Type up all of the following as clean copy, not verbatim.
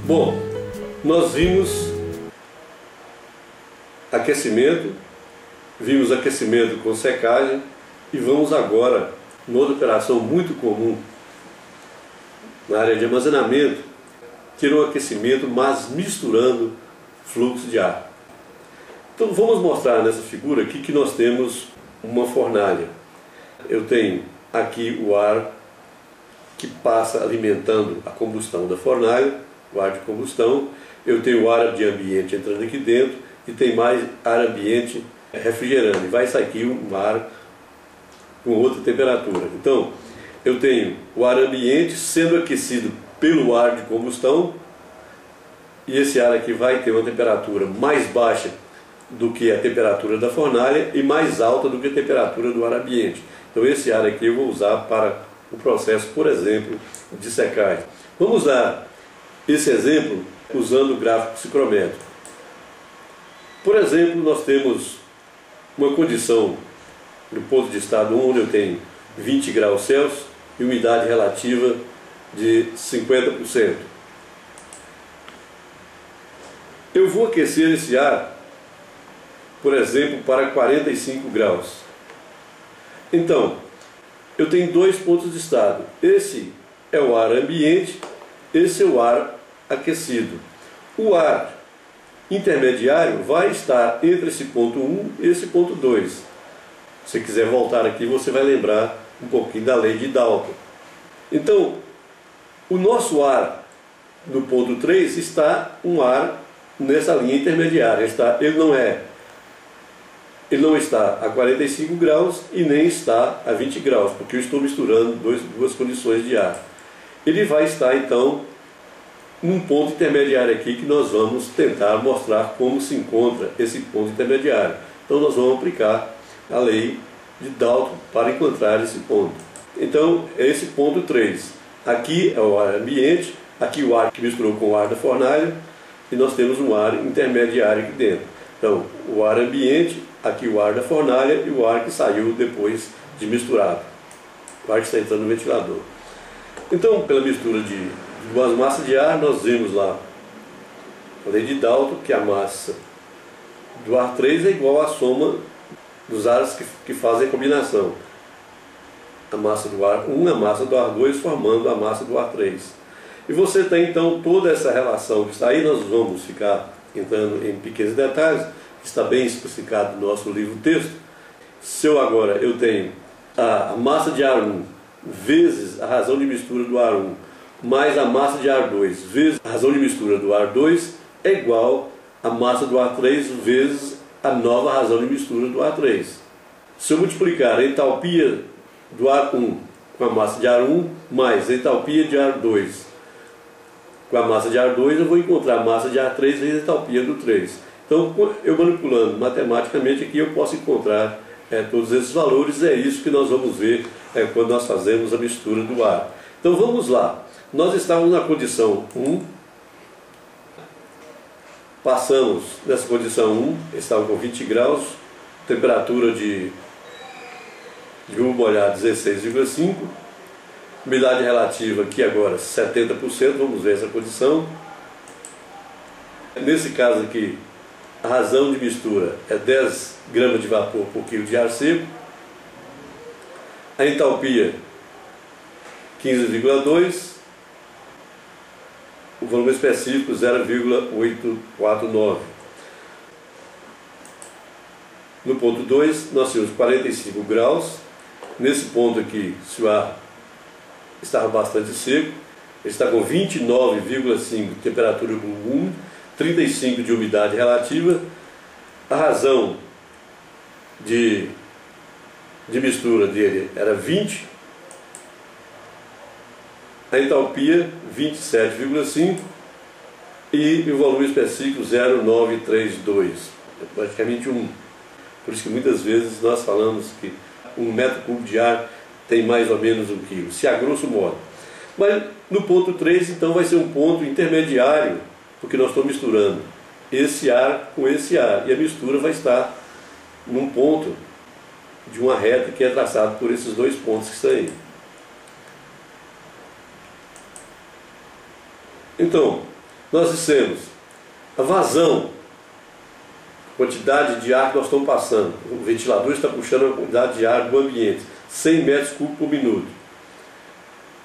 Bom, nós vimos aquecimento, vimos aquecimento com secagem e vamos agora numa outra operação muito comum na área de armazenamento, ter o aquecimento, mas misturando fluxo de ar. Então vamos mostrar nessa figura aqui que nós temos uma fornalha. Eu tenho aqui o ar que passa alimentando a combustão da fornalha, o ar de combustão. Eu tenho o ar de ambiente entrando aqui dentro e tem mais ar ambiente refrigerando. E vai sair aqui um ar com outra temperatura. Então, eu tenho o ar ambiente sendo aquecido pelo ar de combustão, e esse ar aqui vai ter uma temperatura mais baixa do que a temperatura da fornalha e mais alta do que a temperatura do ar ambiente. Então esse ar aqui eu vou usar para o processo, por exemplo, de secagem. Vamos dar esse exemplo usando o gráfico psicrométrico. Por exemplo, nós temos uma condição no ponto de estado 1, onde eu tenho 20 graus Celsius e umidade relativa de 50%. Eu vou aquecer esse ar, por exemplo, para 45 graus. Então, eu tenho dois pontos de estado. Esse é o ar ambiente, esse é o ar aquecido. O ar intermediário vai estar entre esse ponto 1 e esse ponto 2. Se você quiser voltar aqui, você vai lembrar um pouquinho da lei de Dalton. Então, o nosso ar no ponto 3 está um ar nessa linha intermediária. Ele não está a 45 graus e nem está a 20 graus, porque eu estou misturando duas condições de ar. Ele vai estar, então, num ponto intermediário aqui, que nós vamos tentar mostrar como se encontra esse ponto intermediário. Então nós vamos aplicar a lei de Dalton para encontrar esse ponto. Então é esse ponto 3. Aqui é o ar ambiente, aqui o ar que misturou com o ar da fornalha, e nós temos um ar intermediário aqui dentro. Então o ar ambiente, aqui o ar da fornalha e o ar que saiu depois de misturado, o ar que está entrando no ventilador. Então, pela mistura de duas massas de ar, nós vimos lá a lei de Dalton, que a massa do ar 3 é igual à soma dos ares que fazem a combinação. A massa do ar 1, a massa do ar 2, formando a massa do ar 3. E você tem então toda essa relação que está aí. Nós vamos ficar entrando em pequenos detalhes, que está bem especificado no nosso livro-texto. Se eu tenho a massa de ar 1 vezes a razão de mistura do ar 1 mais a massa de ar 2 vezes a razão de mistura do ar 2 é igual a massa do ar 3 vezes a nova razão de mistura do ar 3. Se eu multiplicar a entalpia do ar 1 com a massa de ar 1 mais a entalpia de ar 2 com a massa de ar 2, eu vou encontrar a massa de ar 3 vezes a entalpia do 3. Então, eu manipulando matematicamente aqui, eu posso encontrar todos esses valores. É isso que nós vamos ver quando nós fazemos a mistura do ar. Então vamos lá. Nós estávamos na condição 1, passamos nessa condição 1, estava com 20 graus, temperatura de um molhado 16,5, umidade relativa aqui agora 70%, vamos ver essa condição. Nesse caso aqui, a razão de mistura é 10 gramas de vapor por quilo de ar seco, a entalpia 15,2, o volume específico 0,849. No ponto 2 nós temos 45 graus. Nesse ponto aqui, se o ar estava bastante seco, ele está com 29,5 de temperatura úmida, 35 de umidade relativa. A razão de mistura dele era 20, a entalpia 27,5 e o volume específico 0,932, é praticamente 1. Por isso que muitas vezes nós falamos que 1 metro cúbico de ar tem mais ou menos 1 quilo, se a grosso modo. Mas no ponto 3 então vai ser um ponto intermediário, porque nós estamos misturando esse ar com esse ar, e a mistura vai estar num ponto de uma reta que é traçado por esses dois pontos que estão aí. Então, nós dissemos a vazão, quantidade de ar que nós estamos passando. O ventilador está puxando a quantidade de ar do ambiente, 100 metros cúbicos por minuto.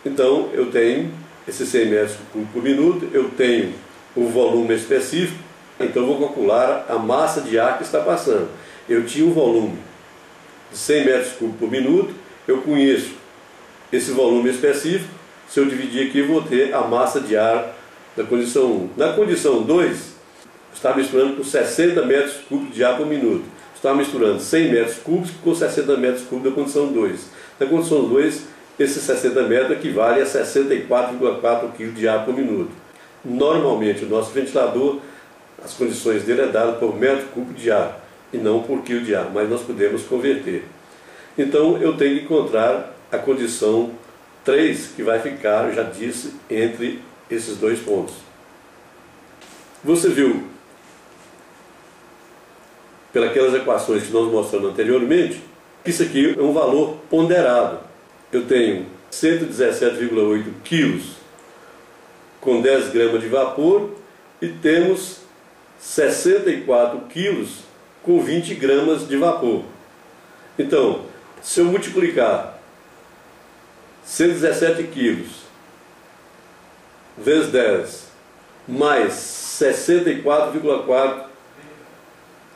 Então, eu tenho esses 100 metros cúbicos por minuto, eu tenho o volume específico, então eu vou calcular a massa de ar que está passando. Eu tinha um volume de 100 metros cúbicos por minuto, eu conheço esse volume específico, se eu dividir aqui eu vou ter a massa de ar da condição 1. Na condição 2, está misturando com 60 metros cúbicos de ar por minuto. Está misturando 100 metros cúbicos com 60 metros cúbicos da condição 2. Na condição 2, esses 60 metros equivalem a 64,4 kg de ar por minuto. Normalmente, o nosso ventilador, as condições dele é dado por metro cúbico de ar e não por quilo de ar, mas nós podemos converter. Então, eu tenho que encontrar a condição 3, que vai ficar, eu já disse, entre esses dois pontos. Você viu, pelas equações que nós mostramos anteriormente, que isso aqui é um valor ponderado. Eu tenho 117,8 quilos com 10 gramas de vapor e temos 64 quilos com 20 gramas de vapor. Então, se eu multiplicar 117 quilos vezes 10 mais 64,4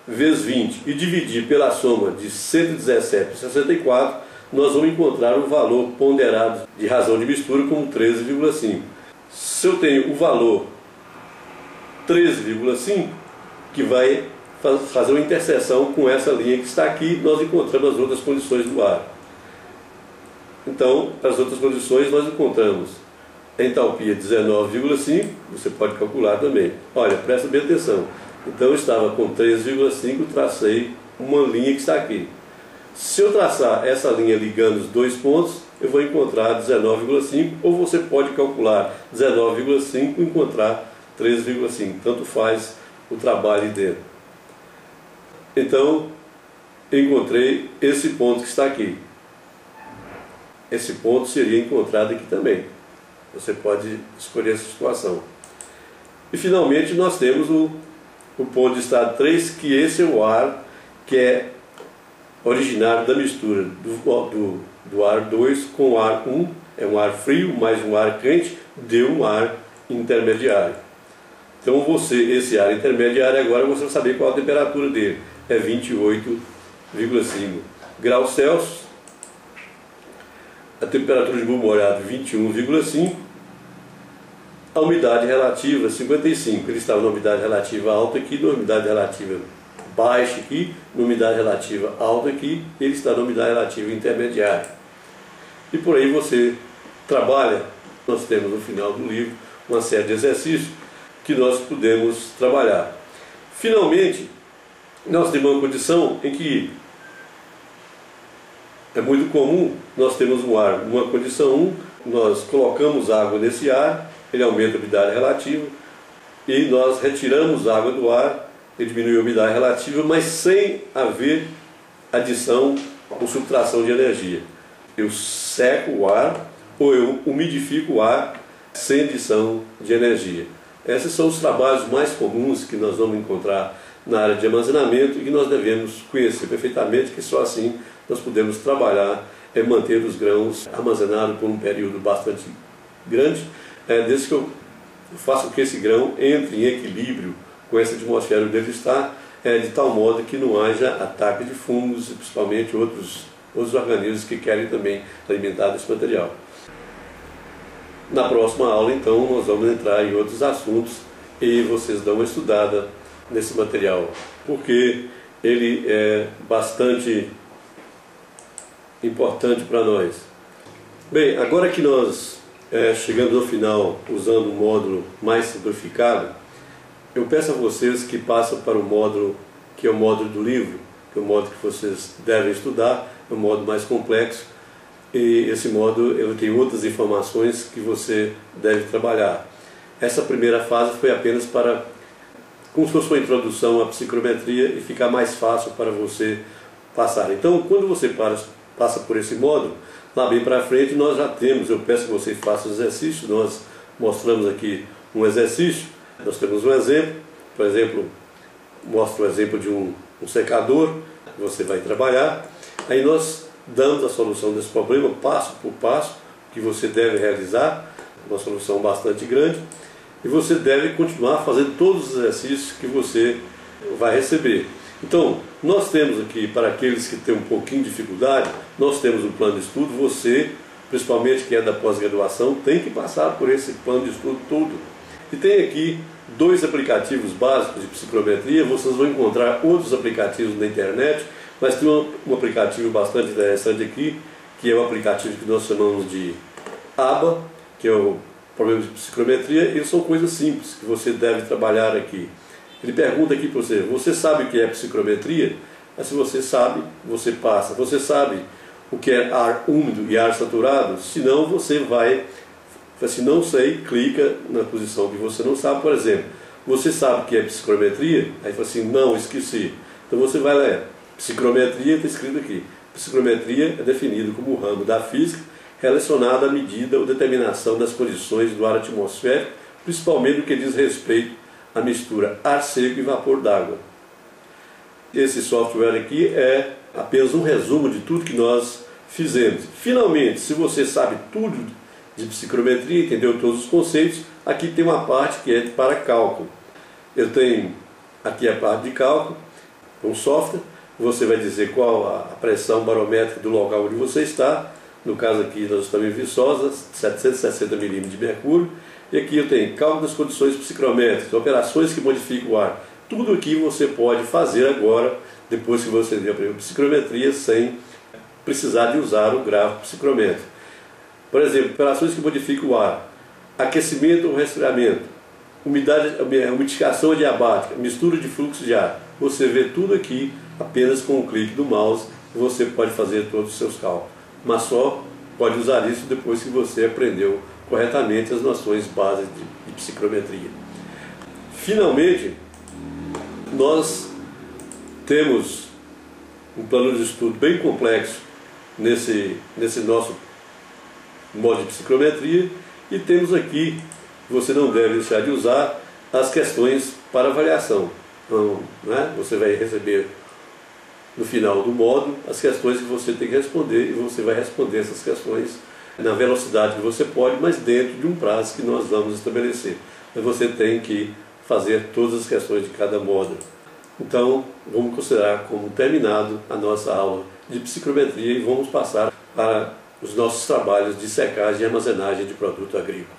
vezes 20 e dividir pela soma de 117 e 64, nós vamos encontrar o valor ponderado de razão de mistura como 13,5. Se eu tenho o valor 13,5, que vai fazer uma interseção com essa linha que está aqui, nós encontramos as outras condições do ar. Então, para as outras condições, nós encontramos a entalpia 19,5, você pode calcular também. Olha, presta bem atenção. Então, eu estava com 13,5, tracei uma linha que está aqui. Se eu traçar essa linha ligando os dois pontos, eu vou encontrar 19,5, ou você pode calcular 19,5 e encontrar 13,5. Tanto faz o trabalho dentro. Então, encontrei esse ponto que está aqui. Esse ponto seria encontrado aqui também. Você pode escolher essa situação. E finalmente nós temos o ponto de estado 3, que esse é o ar que é originário da mistura do ar 2 com o ar 1. É um ar frio mais um ar quente, deu um ar intermediário. Então esse ar intermediário agora você vai saber qual a temperatura dele. É 28,5 graus Celsius. A temperatura de bulbo molhado 21,5. A umidade relativa 55. Ele estava na umidade relativa alta aqui, na umidade relativa baixa aqui, na umidade relativa alta aqui, e ele está na umidade relativa intermediária. E por aí você trabalha. Nós temos no final do livro uma série de exercícios que nós podemos trabalhar. Finalmente, nós temos uma condição em que é muito comum, nós temos um ar, uma condição 1, nós colocamos água nesse ar, ele aumenta a umidade relativa, e nós retiramos água do ar, ele diminui a umidade relativa, mas sem haver adição ou subtração de energia. Eu seco o ar, ou eu umidifico o ar sem adição de energia. Esses são os trabalhos mais comuns que nós vamos encontrar na área de armazenamento e que nós devemos conhecer perfeitamente, que só assim nós podemos trabalhar e manter os grãos armazenados por um período bastante grande, desde que eu faça com que esse grão entre em equilíbrio com essa atmosfera onde ele está, de tal modo que não haja ataque de fungos e principalmente outros organismos que querem também alimentar desse material. Na próxima aula, então, nós vamos entrar em outros assuntos e vocês dão uma estudada nesse material, porque ele é bastante importante para nós. Bem, agora que nós chegamos ao final usando um módulo mais simplificado, eu peço a vocês que passem para o módulo que é o módulo do livro, que é o módulo que vocês devem estudar, é um módulo mais complexo, e esse módulo ele tem outras informações que você deve trabalhar. Essa primeira fase foi apenas para, como se fosse uma introdução à psicrometria e ficar mais fácil para você passar. Então, quando você passa por esse módulo, lá bem para frente nós já temos, eu peço que você faça o exercício, nós mostramos aqui um exercício Nós temos um exemplo, por exemplo, mostro o exemplo de um secador que você vai trabalhar, aí nós damos a solução desse problema passo por passo, que você deve realizar, uma solução bastante grande, e você deve continuar fazendo todos os exercícios que você vai receber. Então, nós temos aqui, para aqueles que têm um pouquinho de dificuldade, nós temos um plano de estudo. Você, principalmente que é da pós-graduação, tem que passar por esse plano de estudo todo. E tem aqui 2 aplicativos básicos de psicometria. Vocês vão encontrar outros aplicativos na internet, mas tem um aplicativo bastante interessante aqui, que é o aplicativo que nós chamamos de ABA, que é o problema de psicometria. E são coisas simples que você deve trabalhar aqui. Ele pergunta aqui para você: você sabe o que é psicometria? Mas se você sabe, você passa. Você sabe o que é ar úmido e ar saturado? Se não, você vai, se não sei, clica na posição que você não sabe. Por exemplo, você sabe o que é psicometria? Aí fala assim: não, esqueci. Então você vai ler. Psicometria está escrito aqui. Psicometria é definido como um ramo da física relacionado à medida ou determinação das condições do ar atmosférico, principalmente no que diz respeito a mistura ar seco e vapor d'água. Esse software aqui é apenas um resumo de tudo que nós fizemos. Finalmente, se você sabe tudo de psicometria, entendeu todos os conceitos, aqui tem uma parte que é para cálculo. Eu tenho aqui a parte de cálculo, um software. Você vai dizer qual a pressão barométrica do local onde você está. No caso aqui nós estamos em Viçosa, 760 milímetros de mercúrio. E aqui eu tenho cálculo das condições psicométricas, operações que modificam o ar. Tudo aqui você pode fazer agora, depois que você deu a psicometria, sem precisar de usar o gráfico psicométrico. Por exemplo, operações que modificam o ar, aquecimento ou resfriamento, umidificação adiabática, mistura de fluxo de ar. Você vê tudo aqui apenas com um clique do mouse. Você pode fazer todos os seus cálculos, mas só pode usar isso depois que você aprendeu corretamente as noções básicas de psicometria. Finalmente, nós temos um plano de estudo bem complexo nesse nosso modo de psicometria, e temos aqui, você não deve deixar de usar, as questões para avaliação. Então, você vai receber no final do módulo as questões que você tem que responder, e você vai responder essas questões na velocidade que você pode, mas dentro de um prazo que nós vamos estabelecer. Mas você tem que fazer todas as questões de cada módulo. Então, vamos considerar como terminado a nossa aula de psicometria e vamos passar para os nossos trabalhos de secagem e armazenagem de produto agrícola.